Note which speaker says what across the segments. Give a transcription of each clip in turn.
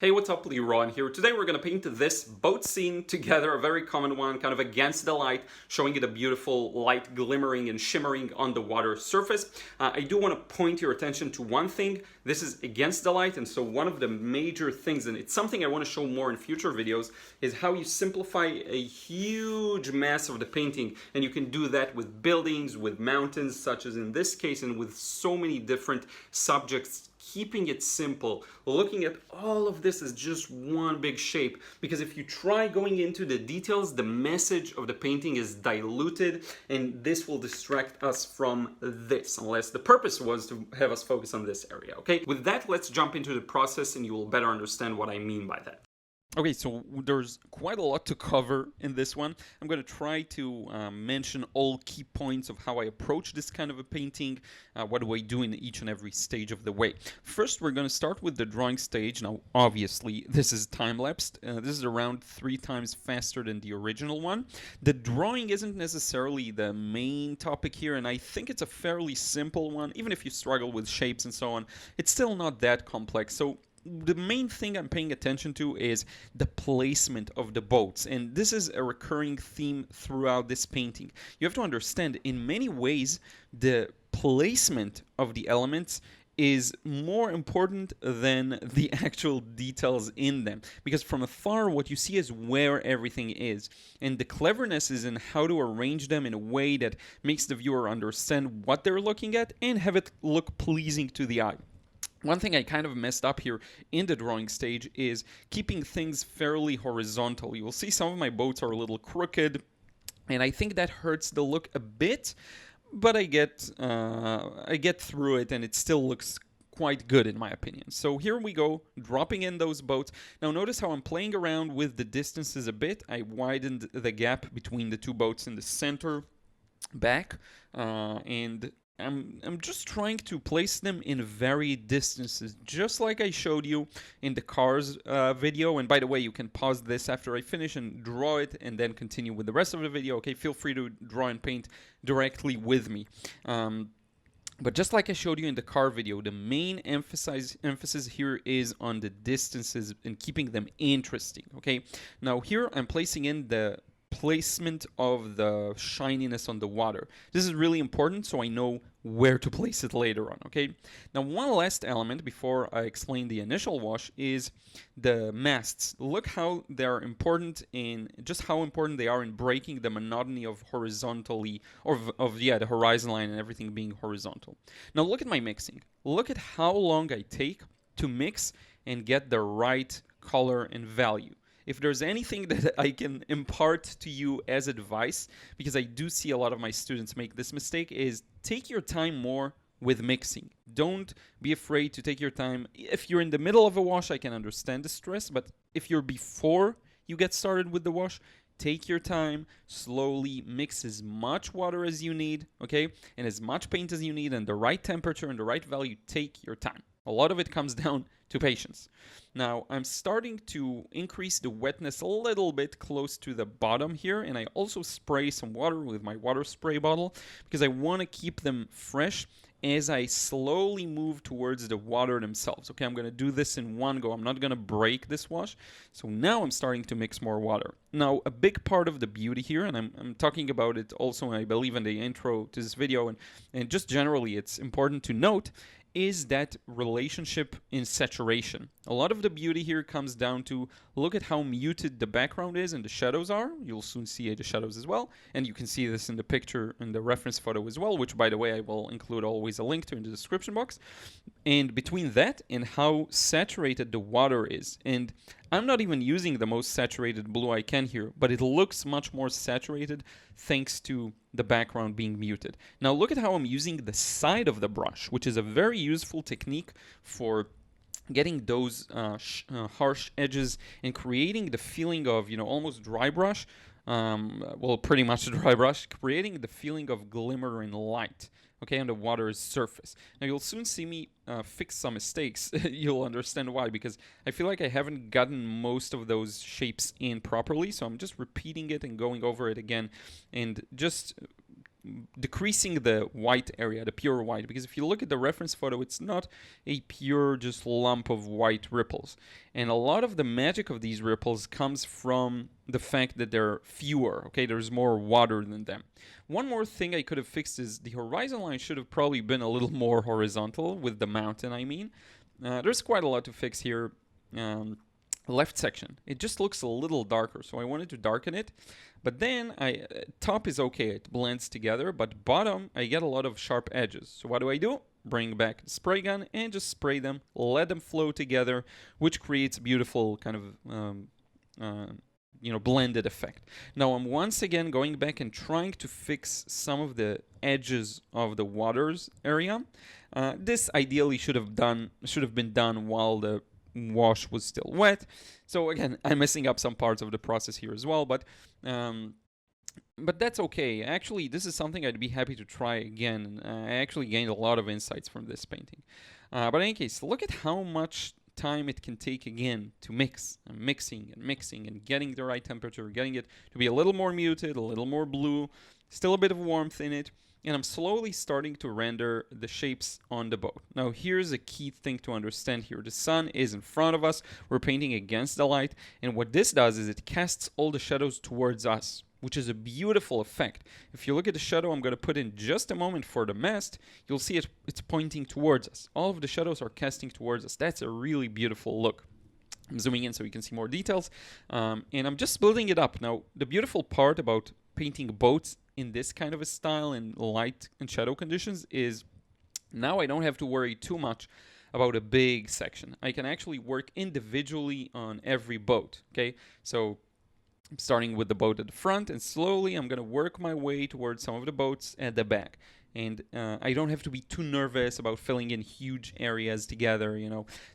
Speaker 1: Hey, what's up, Liron here. Today we're going to paint this boat scene together, a very common one, kind of against the light, showing you the beautiful light glimmering and shimmering on the water surface. I do want to point your attention to one thing. This is against the light, and so one of the major things, and it's something I want to show more in future videos, is how you simplify a huge mass of the painting, and you can do that with buildings, with mountains, such as in this case, and with so many different subjects, keeping it simple, looking at all of this as just one big shape, because if you try going into the details, the message of the painting is diluted, and this will distract us from this, unless the purpose was to have us focus on this area, okay? With that, let's jump into the process and you will better understand what I mean by that. Okay, so there's quite a lot to cover in this one. I'm going to try to mention all key points of how I approach this kind of a painting, what do I do in each and every stage of the way. First, we're going to start with the drawing stage. Now, obviously, this is time-lapsed. This is around 3 times faster than the original one. The drawing isn't necessarily the main topic here, and I think it's a fairly simple one. Even if you struggle with shapes and so on, it's still not that complex. So the main thing I'm paying attention to is the placement of the boats, and this is a recurring theme throughout this painting. You have to understand, in many ways, the placement of the elements is more important than the actual details in them, because from afar what you see is where everything is, and the cleverness is in how to arrange them in a way that makes the viewer understand what they're looking at and have it look pleasing to the eye. One thing I kind of messed up here in the drawing stage is keeping things fairly horizontal. You will see some of my boats are a little crooked, and I think that hurts the look a bit, but I get through it, and it still looks quite good in my opinion. So here we go, dropping in those boats. Now notice how I'm playing around with the distances a bit. I widened the gap between the two boats in the center back, and I'm just trying to place them in varied distances, just like I showed you in the cars video. And by the way, you can pause this after I finish and draw it and then continue with the rest of the video. Okay, feel free to draw and paint directly with me. But just like I showed you in the car video, the main emphasis here is on the distances and keeping them interesting, okay? Now here I'm placing in the placement of the shininess on the water. This is really important so I know where to place it later on, okay? Now one last element before I explain the initial wash is the masts. Look how they're important in just how important they are in breaking the monotony of horizontally the horizon line and everything being horizontal. Now look at my mixing. Look at how long I take to mix and get the right color and value. If there's anything that I can impart to you as advice, because I do see a lot of my students make this mistake, is take your time more with mixing. Don't be afraid to take your time. If you're in the middle of a wash, I can understand the stress, but if you're before you get started with the wash, take your time, slowly mix as much water as you need, okay? And as much paint as you need, and the right temperature and the right value. Take your time. A lot of it comes down to patience. Now, I'm starting to increase the wetness a little bit close to the bottom here, and I also spray some water with my water spray bottle because I want to keep them fresh as I slowly move towards the water themselves. Okay, I'm going to do this in one go. I'm not going to break this wash. So now I'm starting to mix more water. Now, a big part of the beauty here, and I'm talking about it also, I believe, in the intro to this video, and just generally, it's important to note, is that relationship in saturation. A lot of the beauty here comes down to look at how muted the background is and the shadows are. You'll soon see the shadows as well, and you can see this in the picture in the reference photo as well, which by the way I will include always a link to in the description box. And between that and how saturated the water is, and I'm not even using the most saturated blue I can here, but it looks much more saturated thanks to the background being muted. Now look at how I'm using the side of the brush, which is a very useful technique for getting those harsh edges and creating the feeling of, almost dry brush, well, pretty much dry brush, creating the feeling of glimmer and light, okay, on the water's surface. Now you'll soon see me fix some mistakes. You'll understand why, because I feel like I haven't gotten most of those shapes in properly, so I'm just repeating it and going over it again and just
Speaker 2: decreasing the white area, the pure white, because if you look at the reference photo, it's not a pure just lump of white ripples. And a lot of the magic of these ripples comes from the fact that they're fewer, okay? There's more water than them. One more thing I could have fixed is the horizon line should have probably been a little more horizontal with the mountain, I mean. There's quite a lot to fix here. Left section, it just looks a little darker, so I wanted to darken it. But then top is okay, it blends together, but bottom I get a lot of sharp edges. So what do? Bring back the spray gun and just spray them, let them flow together, which creates a beautiful kind of blended effect. Now I'm once again going back and trying to fix some of the edges of the waters area. This ideally should have been done while the wash was still wet. So again, I'm messing up some parts of the process here as well, but that's okay. Actually, this is something I'd be happy to try again. I actually gained a lot of insights from this painting. But in any case, look at how much time it can take again to mix and mixing and getting the right temperature, getting it to be a little more muted, a little more blue, still a bit of warmth in it. And I'm slowly starting to render the shapes on the boat. Now here's a key thing to understand here. The sun is in front of us, we're painting against the light, and what this does is it casts all the shadows towards us, which is a beautiful effect. If you look at the shadow I'm going to put in just a moment for the mast, you'll see it's pointing towards us. All of the shadows are casting towards us. That's a really beautiful look. I'm zooming in so you can see more details, and I'm just building it up. Now the beautiful part about painting boats in this kind of a style in light and shadow conditions is now I don't have to worry too much about a big section. I can actually work individually on every boat, okay? So I'm starting with the boat at the front, and slowly I'm going to work my way towards some of the boats at the back. And I don't have to be too nervous about filling in huge areas together,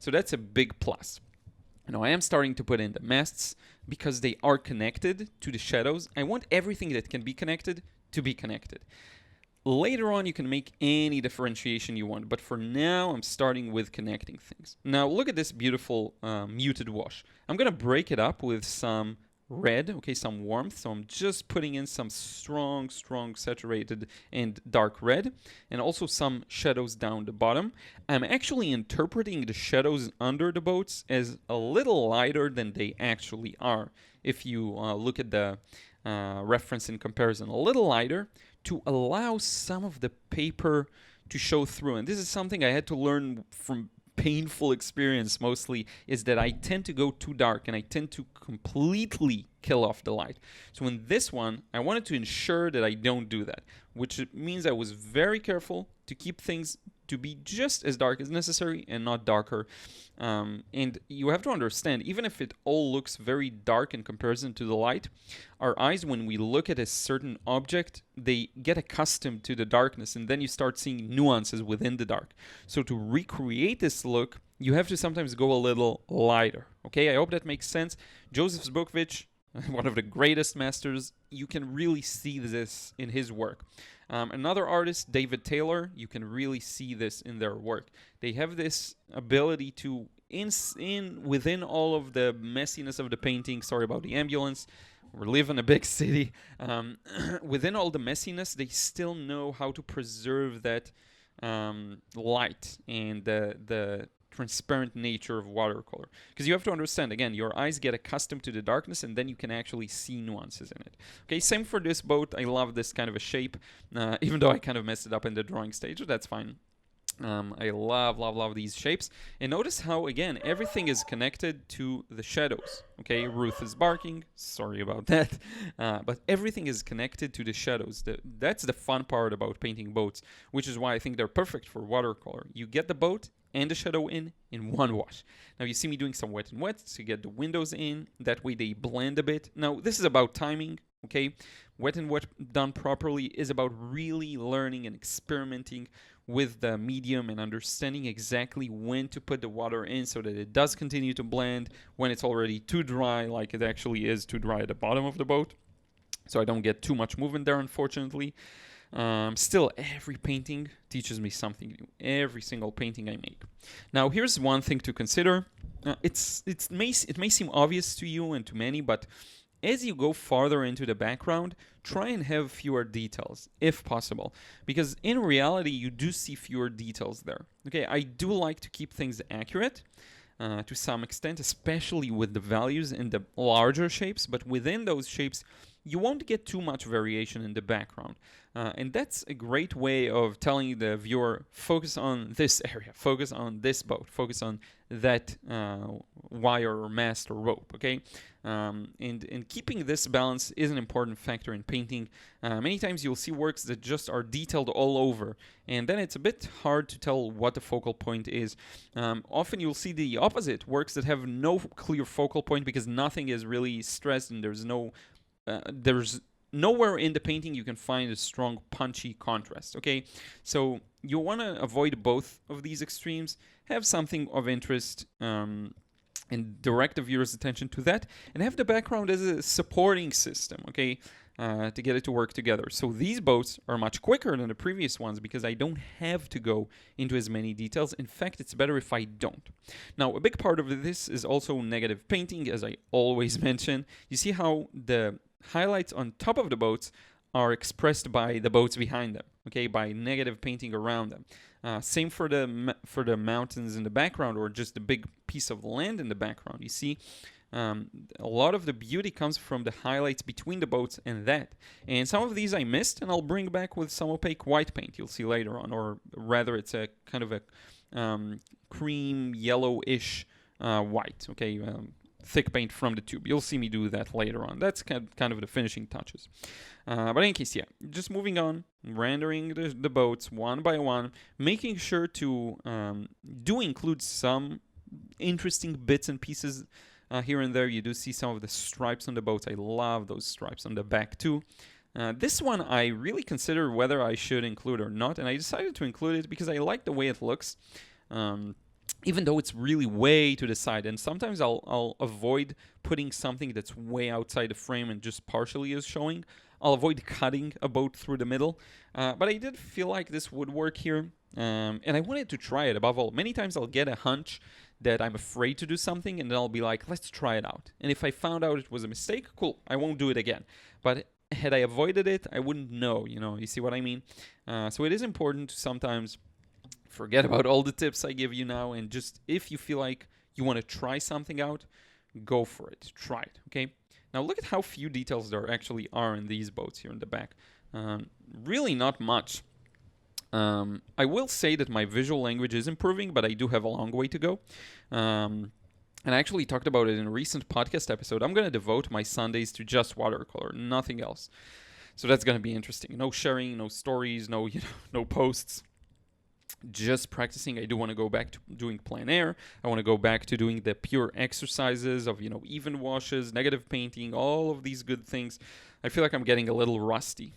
Speaker 2: So that's a big plus. Now I am starting to put in the masts because they are connected to the shadows. I want everything that can be connected to be connected. Later on you can make any differentiation you want, but for now I'm starting with connecting things. Now look at this beautiful muted wash. I'm going to break it up with some red, okay, some warmth. So I'm just putting in some strong saturated and dark red, and also some shadows down the bottom. I'm actually interpreting the shadows under the boats as a little lighter than they actually are. If you look at the reference in comparison, a little lighter to allow some of the paper to show through. And this is something I had to learn from painful experience mostly, is that I tend to go too dark and I tend to completely kill off the light. So in this one, I wanted to ensure that I don't do that, which means I was very careful to keep things to be just as dark as necessary and not darker. And you have to understand, even if it all looks very dark in comparison to the light, our eyes, when we look at a certain object, they get accustomed to the darkness, and then you start seeing nuances within the dark. So to recreate this look, you have to sometimes go a little lighter. Okay, I hope that makes sense. Joseph Zbukvic, one of the greatest masters, you can really see this in his work. Another artist, David Taylor, you can really see this in their work. They have this ability to, within all of the messiness of the painting, sorry about the ambulance, we live in a big city, within all the messiness, they still know how to preserve that light and the transparent nature of watercolor. Because you have to understand, again, your eyes get accustomed to the darkness, and then you can actually see nuances in it. Okay, same for this boat. I love this kind of a shape, even though I kind of messed it up in the drawing stage, but that's fine. I love these shapes. And notice how, again, everything is connected to the shadows. Okay, Ruth is barking. Sorry about that. But everything is connected to the shadows. That's the fun part about painting boats, which is why I think they're perfect for watercolor. You get the boat and the shadow in one wash. Now you see me doing some wet and wet to get the windows in. That way they blend a bit. Now this is about timing. Okay, wet and wet done properly is about really learning and experimenting with the medium and understanding exactly when to put the water in so that it does continue to blend when it's already too dry, like it actually is too dry at the bottom of the boat. So I don't get too much movement there, unfortunately. Still, every painting teaches me something new. Every single painting I make. Now, here's one thing to consider. It may seem obvious to you and to many, but as you go farther into the background, try and have fewer details, if possible. Because in reality, you do see fewer details there. Okay, I do like to keep things accurate to some extent, especially with the values in the larger shapes, but within those shapes, you won't get too much variation in the background. And that's a great way of telling the viewer, focus on this area, focus on this boat, focus on that wire or mast or rope, okay? And keeping this balance is an important factor in painting. Many times you'll see works that just are detailed all over, and then it's a bit hard to tell what the focal point is. Often you'll see the opposite, works that have no clear focal point because nothing is really stressed and there's nowhere in the painting you can find a strong punchy contrast, okay? So you want to avoid both of these extremes, have something of interest and direct the viewer's attention to that, and have the background as a supporting system, okay, to get it to work together. So these boats are much quicker than the previous ones because I don't have to go into as many details. In fact, it's better if I don't. Now, a big part of this is also negative painting, as I always mention. You see how the highlights on top of the boats are expressed by the boats behind them, okay, by negative painting around them. Same for the mountains in the background, or just the big piece of land in the background. You see, a lot of the beauty comes from the highlights between the boats and that. And some of these I missed, and I'll bring back with some opaque white paint you'll see later on, or rather it's a kind of a cream yellowish white, okay, thick paint from the tube. You'll see me do that later on. That's kind of the finishing touches. But in any case, yeah, just moving on, rendering the boats one by one, making sure to do include some interesting bits and pieces here and there. You do see some of the stripes on the boats. I love those stripes on the back too. This one I really consider whether I should include or not, and I decided to include it because I like the way it looks. Even though it's really way to the side, and sometimes I'll avoid putting something that's way outside the frame and just partially is showing. I'll avoid cutting a boat through the middle, but I did feel like this would work here, and I wanted to try it above all. Many times I'll get a hunch that I'm afraid to do something, and then I'll be like, let's try it out. And if I found out it was a mistake, cool, I won't do it again. But had I avoided it, I wouldn't know, you see what I mean? So it is important to sometimes forget about all the tips I give you now, and just if you feel like you want to try something out, go for it. Try it, okay? Now look at how few details there actually are in these boats here in the back. Really not much. I will say that my visual language is improving, but I do have a long way to go. And I actually talked about it in a recent podcast episode. I'm going to devote my Sundays to just watercolor, nothing else. So that's going to be interesting. No sharing, no stories, no posts. Just practicing. I do want to go back to doing plein air. I want to go back to doing the pure exercises of, even washes, negative painting, all of these good things. I feel like I'm getting a little rusty.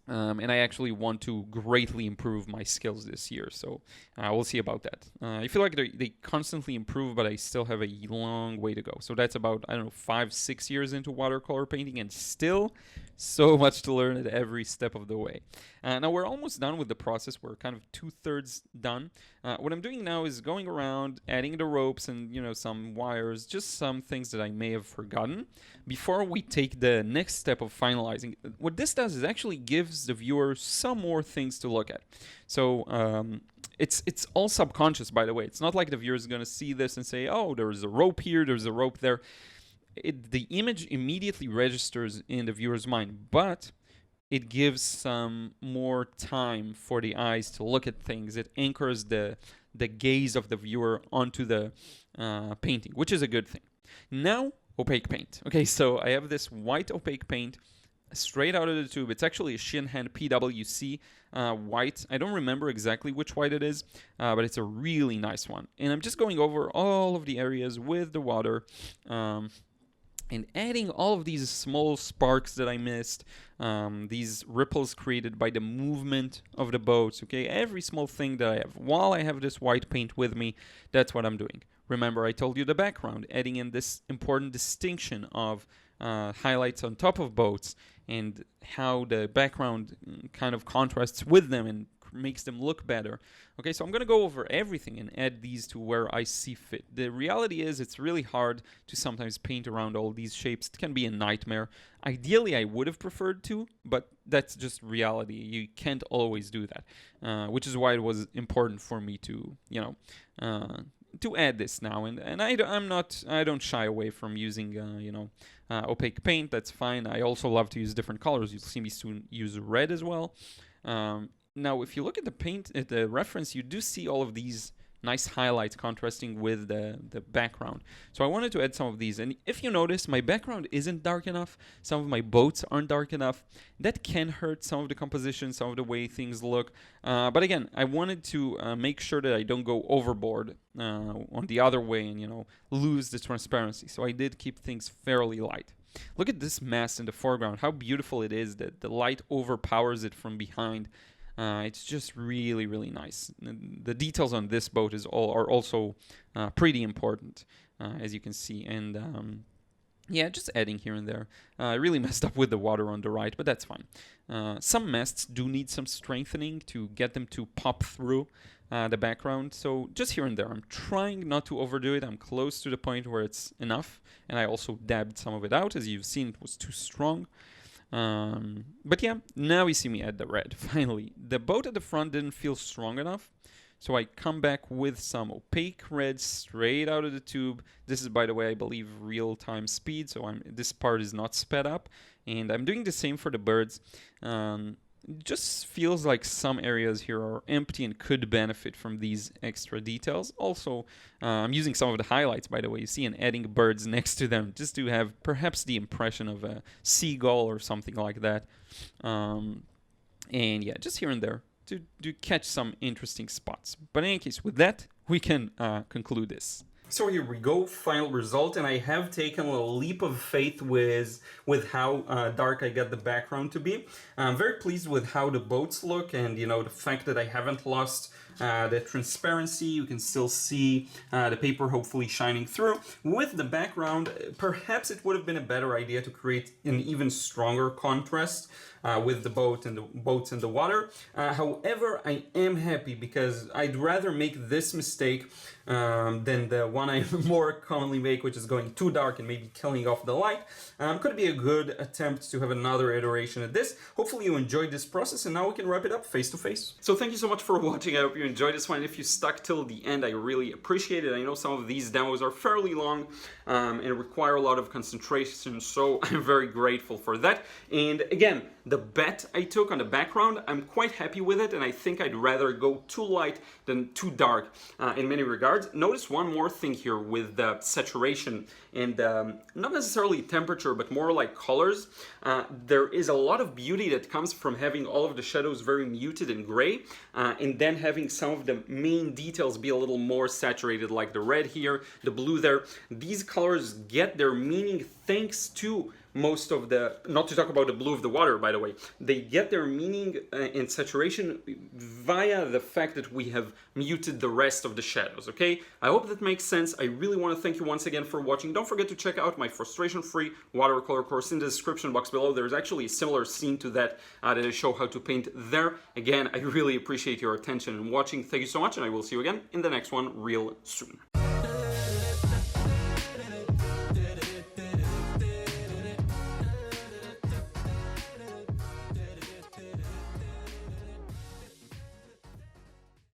Speaker 2: And I actually want to greatly improve my skills this year. So we'll see about that. I feel like they constantly improve, but I still have a long way to go. So that's about, 5-6 years into watercolor painting, and still so much to learn at every step of the way. Now we're almost done with the process. We're kind of 2/3 done. What I'm doing now is going around, adding the ropes and, some wires, just some things that I may have forgotten before we take the next step of finalizing. What this does is actually gives the viewer some more things to look at. So it's all subconscious, by the way. It's not like the viewer is going to see this and say, oh, there's a rope here, there's a rope there. The image immediately registers in the viewer's mind, but it gives some more time for the eyes to look at things. It anchors the gaze of the viewer onto the painting, which is a good thing. Now, opaque paint. Okay, so I have this white opaque paint straight out of the tube. It's actually a Shinhan PWC white. I don't remember exactly which white it is, but it's a really nice one. And I'm just going over all of the areas with the water, and adding all of these small sparks that I missed, these ripples created by the movement of the boats, okay? Every small thing that I have. While I have this white paint with me, that's what I'm doing. Remember, I told you the background, adding in this important distinction of highlights on top of boats and how the background kind of contrasts with them and makes them look better. Okay, so I'm going to go over everything and add these to where I see fit. The reality is it's really hard to sometimes paint around all these shapes. It can be a nightmare. Ideally, I would have preferred to, but that's just reality. You can't always do that, which is why it was important for me to, to add this now. And I don't shy away from using, opaque paint. That's fine. I also love to use different colors. You'll see me soon use red as well. Now, if you look at the paint, at the reference, you do see all of these nice highlights contrasting with the background. So I wanted to add some of these. And if you notice, my background isn't dark enough. Some of my boats aren't dark enough. That can hurt some of the composition, some of the way things look. But again, I wanted to make sure that I don't go overboard on the other way and, lose the transparency. So I did keep things fairly light. Look at this mess in the foreground. How beautiful it is that the light overpowers it from behind. It's just really, really nice. The details on this boat are also pretty important, as you can see. And yeah, just adding here and there. I really messed up with the water on the right, but that's fine. Some masts do need some strengthening to get them to pop through the background. So just here and there. I'm trying not to overdo it. I'm close to the point where it's enough. And I also dabbed some of it out. As you've seen, it was too strong. But yeah, now you see me add the red, finally. The boat at the front didn't feel strong enough, so I come back with some opaque red straight out of the tube. This is, by the way, I believe real-time speed, so this part is not sped up. And I'm doing the same for the birds. It just feels like some areas here are empty and could benefit from these extra details. Also, I'm using some of the highlights, by the way, you see, and adding birds next to them just to have perhaps the impression of a seagull or something like that. And yeah, just here and there to catch some interesting spots. But in any case, with that, we can conclude this.
Speaker 1: So here we go, final result, and I have taken a leap of faith with how dark I get the background to be. I'm very pleased with how the boats look, and the fact that I haven't lost the transparency. You can still see the paper hopefully shining through. With the background, perhaps it would have been a better idea to create an even stronger contrast with the boats in the water. However, I am happy because I'd rather make this mistake than the one I more commonly make, which is going too dark and maybe killing off the light. Could be a good attempt to have another iteration of this. Hopefully you enjoyed this process, and now we can wrap it up face to face. So thank you so much for watching. I hope you enjoyed this one. If you stuck till the end, I really appreciate it. I know some of these demos are fairly long and require a lot of concentration, so I'm very grateful for that. And again, the bet I took on the background, I'm quite happy with it, and I think I'd rather go too light than too dark in many regards. Notice one more thing here with the saturation and not necessarily temperature, but more like colors. There is a lot of beauty that comes from having all of the shadows very muted and gray, and then having some of the main details be a little more saturated, like the red here, the blue there. These colors get their meaning thanks to most of the, not to talk about the blue of the water, by the way, they get their meaning and saturation via the fact that we have muted the rest of the shadows, okay? I hope that makes sense. I really want to thank you once again for watching. Don't forget to check out my frustration-free watercolor course in the description box below. There's actually a similar scene to that that I show how to paint there. Again, I really appreciate your attention and watching. Thank you so much, and I will see you again in the next one real soon.